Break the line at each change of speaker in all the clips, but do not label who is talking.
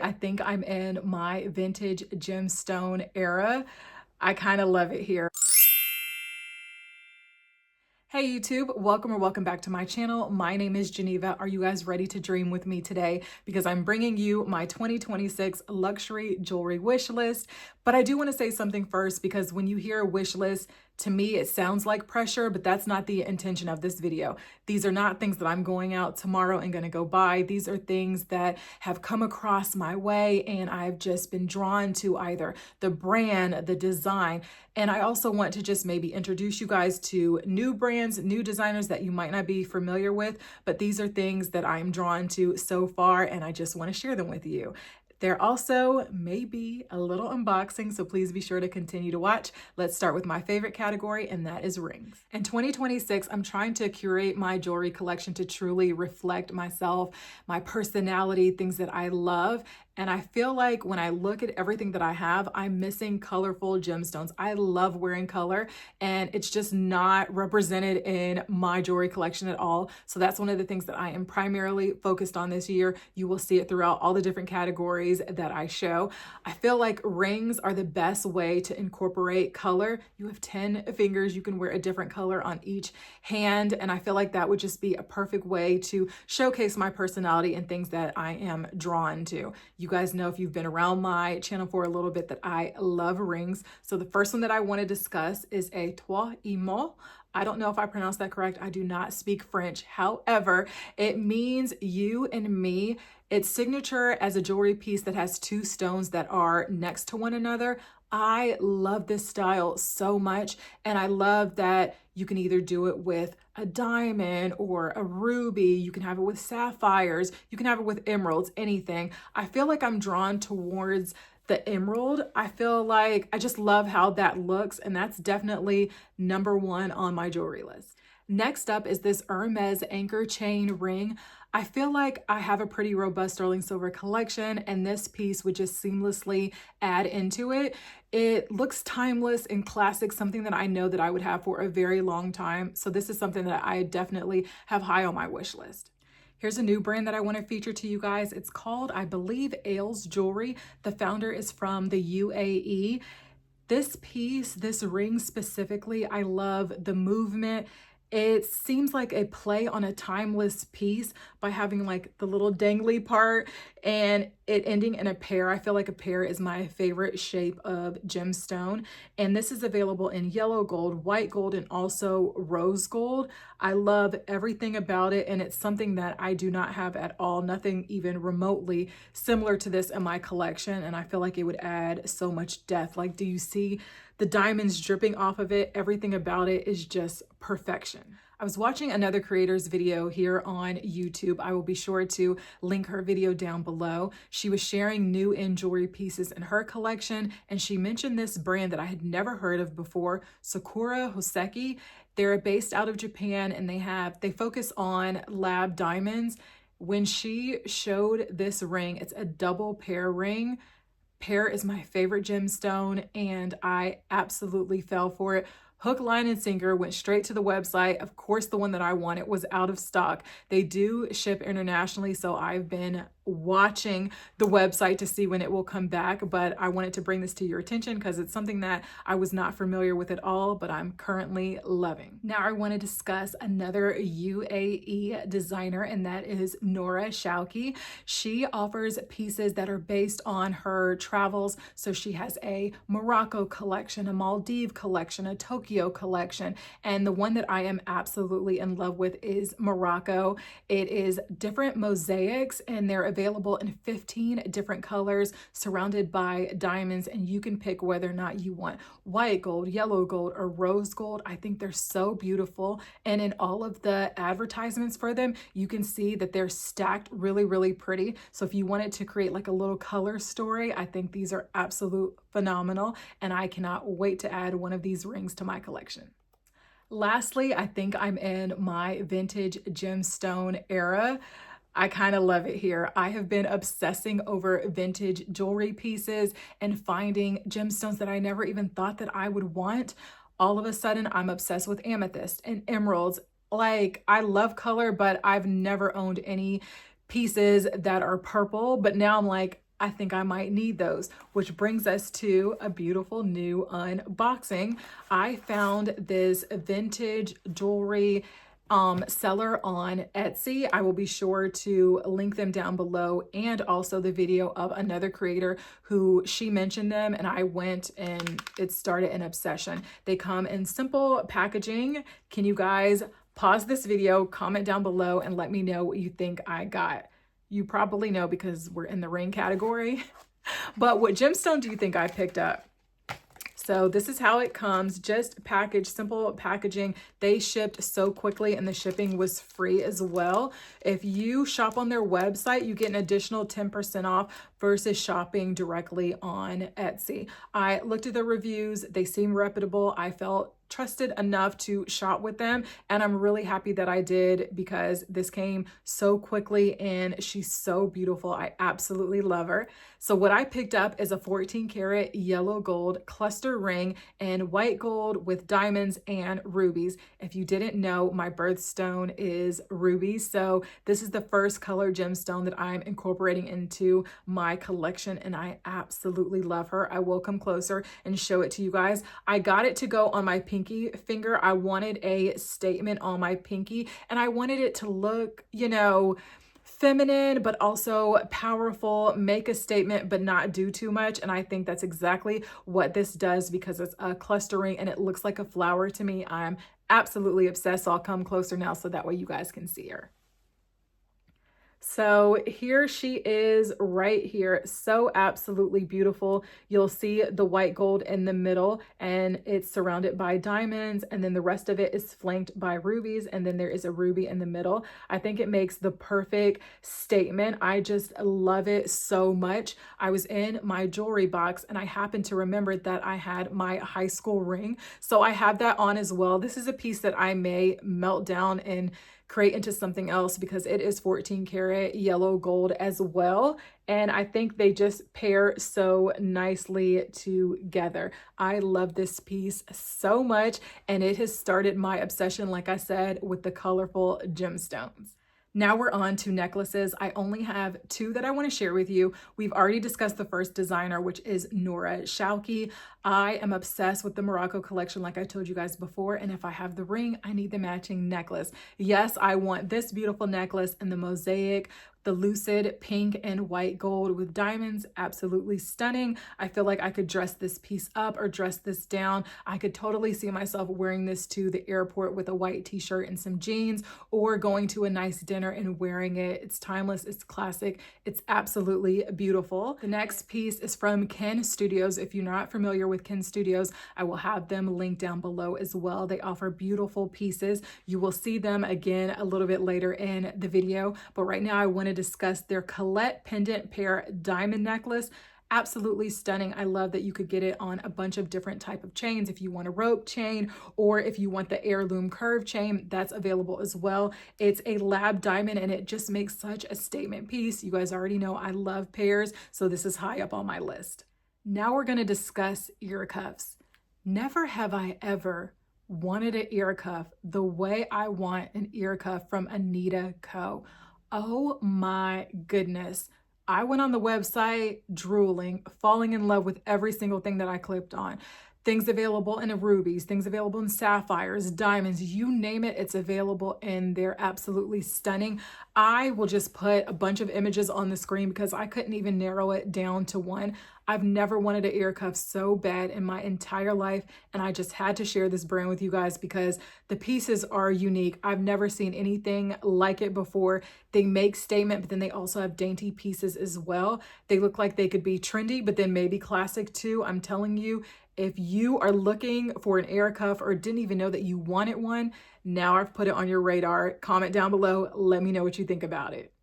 I think I'm in my vintage gemstone era. I kind of love it here. Hey YouTube, welcome back to my channel. My name is Geneva. Are you guys ready to dream with me today? Because I'm bringing you my 2026 luxury jewelry wish list. But I do want to say something first, because when you hear a wish list, to me, it sounds like pressure, but that's not the intention of this video. These are not things that I'm going out tomorrow and gonna go buy. These are things that have come across my way and I've just been drawn to either the brand, the design, and I also want to just maybe introduce you guys to new brands, new designers that you might not be familiar with, but these are things that I'm drawn to so far and I just wanna share them with you. There also may be a little unboxing, so please be sure to continue to watch. Let's start with my favorite category, and that is rings. In 2026, I'm trying to curate my jewelry collection to truly reflect myself, my personality, things that I love. And I feel like when I look at everything that I have, I'm missing colorful gemstones. I love wearing color and it's just not represented in my jewelry collection at all. So that's one of the things that I am primarily focused on this year. You will see it throughout all the different categories that I show. I feel like rings are the best way to incorporate color. You have 10 fingers, you can wear a different color on each hand. And I feel like that would just be a perfect way to showcase my personality and things that I am drawn to. You guys know, if you've been around my channel for a little bit, that I love rings. So the first one that I want to discuss is a Trau. I don't know if I pronounced that correct. I do not speak French. However, it means you and me. It's signature as a jewelry piece that has two stones that are next to one another. I love this style so much, and I love that you can either do it with a diamond or a ruby, you can have it with sapphires, you can have it with emeralds, anything. I feel like I'm drawn towards the emerald. I feel like I just love how that looks, and that's definitely number one on my jewelry list. Next up is this Hermes anchor chain ring. I feel like I have a pretty robust sterling silver collection, and this piece would just seamlessly add into it. It looks timeless and classic, something that I know that I would have for a very long time. So this is something that I definitely have high on my wish list. Here's a new brand that I want to feature to you guys. It's called, I believe, Ailes Jewelry. The founder is from the UAE. This piece, this ring specifically, I love the movement. It seems like a play on a timeless piece by having like the little dangly part and it ending in a pear. I feel like a pear is my favorite shape of gemstone. And this is available in yellow gold, white gold, and also rose gold. I love everything about it. And it's something that I do not have at all, nothing even remotely similar to this in my collection. And I feel like it would add so much depth. Like, do you see the diamonds dripping off of it? Everything about it is just perfection. I was watching another creator's video here on YouTube. I will be sure to link her video down below. She was sharing new in jewelry pieces in her collection, and she mentioned this brand that I had never heard of before, Sakura Hoseki. They're based out of Japan, and they focus on lab diamonds. When she showed this ring, it's a double pear ring. Pear is my favorite gemstone, and I absolutely fell for it. Hook, line, and sinker, went straight to the website. Of course, the one that I wanted was out of stock. They do ship internationally, so I've been watching the website to see when it will come back, but I wanted to bring this to your attention because it's something that I was not familiar with at all, but I'm currently loving. Now I want to discuss another UAE designer, and that is Noora Shawqi. She offers pieces that are based on her travels. So she has a Morocco collection, a Maldives collection, a Tokyo collection, and the one that I am absolutely in love with is Morocco. It is different mosaics, and they're available in 15 different colors surrounded by diamonds, and you can pick whether or not you want white gold, yellow gold, or rose gold. I think they're so beautiful, and in all of the advertisements for them, you can see that they're stacked really, really pretty. So if you wanted to create like a little color story, I think these are absolute phenomenal, and I cannot wait to add one of these rings to my collection. Lastly, I think I'm in my vintage gemstone era. I kind of love it here. I have been obsessing over vintage jewelry pieces and finding gemstones that I never even thought that I would want. All of a sudden, I'm obsessed with amethyst and emeralds. Like, I love color, but I've never owned any pieces that are purple. But now I'm like, I think I might need those, which brings us to a beautiful new unboxing. I found this vintage jewelry seller on Etsy. I will be sure to link them down below, and also the video of another creator who she mentioned them and I went and it started an obsession. They come in simple packaging. Can you guys pause this video, comment down below, and let me know what you think I got? You probably know because we're in the ring category. But what gemstone do you think I picked up? So this is how it comes, just packaged, simple packaging. They shipped so quickly and the shipping was free as well. If you shop on their website, you get an additional 10% off versus shopping directly on Etsy. I looked at the reviews. They seem reputable. I felt trusted enough to shop with them, and I'm really happy that I did because this came so quickly and she's so beautiful. I absolutely love her. So what I picked up is a 14 karat yellow gold cluster ring and white gold with diamonds and rubies. If you didn't know, my birthstone is rubies, so this is the first color gemstone that I'm incorporating into my collection, and I absolutely love her. I will come closer and show it to you guys. I got it to go on my pinky finger. I wanted a statement on my pinky, and I wanted it to look, you know, feminine, but also powerful, make a statement, but not do too much. And I think that's exactly what this does because it's a clustering and it looks like a flower to me. I'm absolutely obsessed. So I'll come closer now so that way you guys can see her. So here she is right here. So absolutely beautiful. You'll see the white gold in the middle and it's surrounded by diamonds, and then the rest of it is flanked by rubies, and then there is a ruby in the middle. I think it makes the perfect statement. I just love it so much. I was in my jewelry box and I happened to remember that I had my high school ring. So I have that on as well. This is a piece that I may melt down and create into something else because it is 14 karat yellow gold as well. And I think they just pair so nicely together. I love this piece so much, and it has started my obsession, like I said, with the colorful gemstones. Now we're on to necklaces. I only have two that I want to share with you. We've already discussed the first designer, which is Noora. Shawqi. I am obsessed with the Morocco collection, like I told you guys before. And if I have the ring, I need the matching necklace. Yes, I want this beautiful necklace in the mosaic, the lucid pink and white gold with diamonds. Absolutely stunning. I feel like I could dress this piece up or dress this down. I could totally see myself wearing this to the airport with a white t-shirt and some jeans, or going to a nice dinner and wearing it. It's timeless. It's classic. It's absolutely beautiful. The next piece is from Kinn Studios. If you're not familiar with Kinn Studios, I will have them linked down below as well. They offer beautiful pieces. You will see them again a little bit later in the video, but right now I want to discuss their Colette pendant pair diamond necklace. Absolutely stunning. I love that you could get it on a bunch of different type of chains. If you want a rope chain, or if you want the heirloom curve chain, that's available as well. It's a lab diamond and it just makes such a statement piece. You guys already know I love pairs, so this is high up on my list. Now we're going to discuss ear cuffs. Never have I ever wanted an ear cuff the way I want an ear cuff from Anito Ko. Oh my goodness. I went on the website drooling, falling in love with every single thing that I clicked on. Things available in rubies, things available in sapphires, diamonds, you name it, it's available, and they're absolutely stunning. I will just put a bunch of images on the screen because I couldn't even narrow it down to one. I've never wanted an ear cuff so bad in my entire life, and I just had to share this brand with you guys because the pieces are unique. I've never seen anything like it before. They make statement, but then they also have dainty pieces as well. They look like they could be trendy, but then maybe classic too. I'm telling you, if you are looking for an ear cuff or didn't even know that you wanted one, now I've put it on your radar. Comment down below. Let me know what you think about it.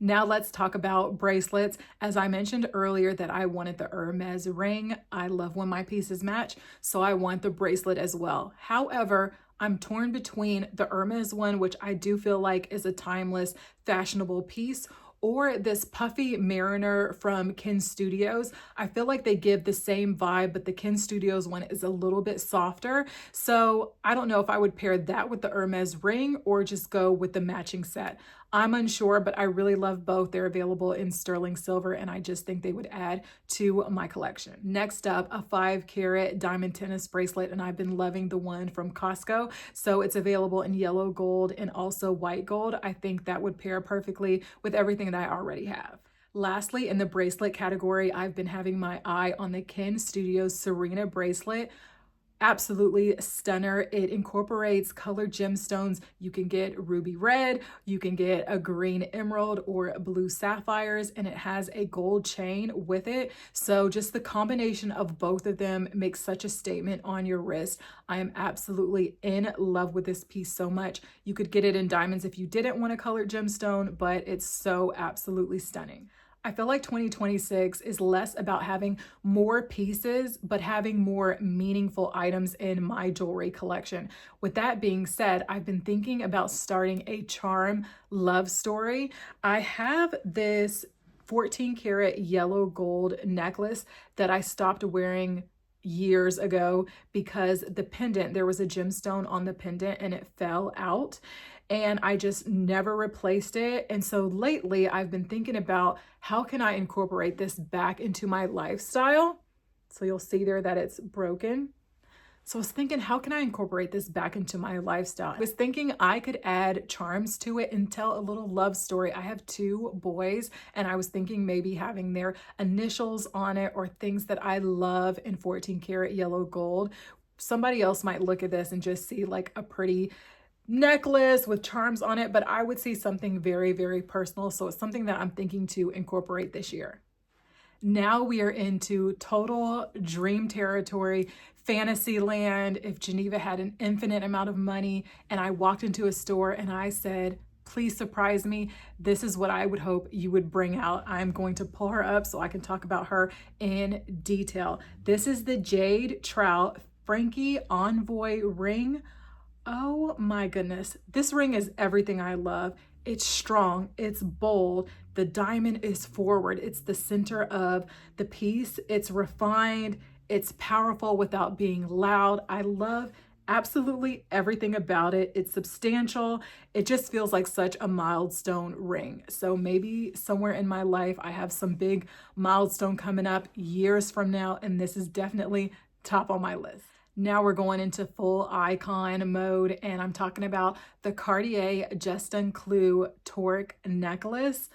Now let's talk about bracelets. As I mentioned earlier that I wanted the Hermes ring. I love when my pieces match, so I want the bracelet as well. However, I'm torn between the Hermes one, which I do feel like is a timeless, fashionable piece, or this Puffy Mariner from Kinn Studios. I feel like they give the same vibe, but the Kinn Studios one is a little bit softer. So I don't know if I would pair that with the Hermes ring or just go with the matching set. I'm unsure, but I really love both. They're available in sterling silver, and I just think they would add to my collection. Next up, a 5-carat diamond tennis bracelet, and I've been loving the one from Costco. So it's available in yellow gold and also white gold. I think that would pair perfectly with everything that I already have. Lastly, in the bracelet category, I've been having my eye on the Kinn Studios Serena bracelet. Absolutely stunner. It incorporates colored gemstones. You can get ruby red, you can get a green emerald or blue sapphires, and it has a gold chain with it. So just the combination of both of them makes such a statement on your wrist. I am absolutely in love with this piece so much. You could get it in diamonds if you didn't want a colored gemstone, but it's so absolutely stunning. I feel like 2026 is less about having more pieces, but having more meaningful items in my jewelry collection. With that being said, I've been thinking about starting a charm love story. I have this 14-karat yellow gold necklace that I stopped wearing years ago because the pendant, there was a gemstone on the pendant and it fell out, and I just never replaced it. And so lately I've been thinking about how can I incorporate this back into my lifestyle. So you'll see there that it's broken. So I was thinking, how can I incorporate this back into my lifestyle? I was thinking I could add charms to it and tell a little love story. I have 2 boys, and I was thinking maybe having their initials on it or things that I love in 14-karat yellow gold. Somebody else might look at this and just see like a pretty necklace with charms on it, but I would see something very, very personal. So it's something that I'm thinking to incorporate this year. Now we are into total dream territory, fantasy land. If Geneva had an infinite amount of money and I walked into a store and I said, please surprise me, this is what I would hope you would bring out. I'm going to pull her up so I can talk about her in detail. This is the Jade Trau Frankie Envoy ring. Oh my goodness. This ring is everything I love. It's strong, it's bold, the diamond is forward, it's the center of the piece, it's refined, it's powerful without being loud. I love absolutely everything about it. It's substantial. It just feels like such a milestone ring. So maybe somewhere in my life, I have some big milestone coming up years from now, and this is definitely top on my list. Now we're going into full icon mode, and I'm talking about the Cartier Juste Clou Toric necklace.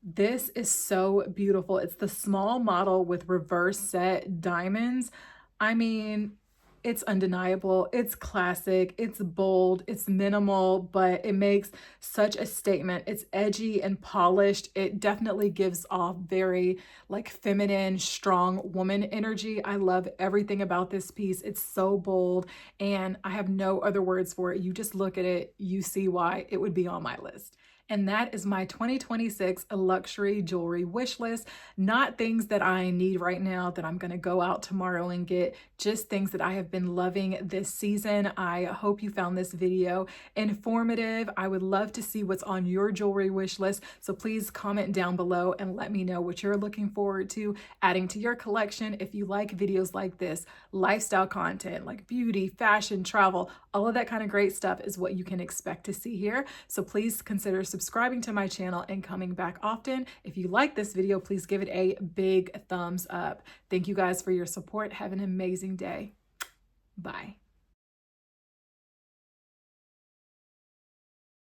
This is so beautiful. It's the small model with reverse set diamonds. I mean, it's undeniable. It's classic. It's bold. It's minimal, but it makes such a statement. It's edgy and polished. It definitely gives off very like feminine, strong woman energy. I love everything about this piece. It's so bold, and I have no other words for it. You just look at it, you see why it would be on my list. And that is my 2026 luxury jewelry wish list. Not things that I need right now that I'm going to go out tomorrow and get, just things that I have been loving this season. I hope you found this video informative. I would love to see what's on your jewelry wish list. So please comment down below and let me know what you're looking forward to adding to your collection. If you like videos like this, lifestyle content like beauty, fashion, travel, all of that kind of great stuff is what you can expect to see here. So please consider subscribing to my channel and coming back often. If you like this video, please give it a big thumbs up. Thank you guys for your support. Have an amazing day. Bye.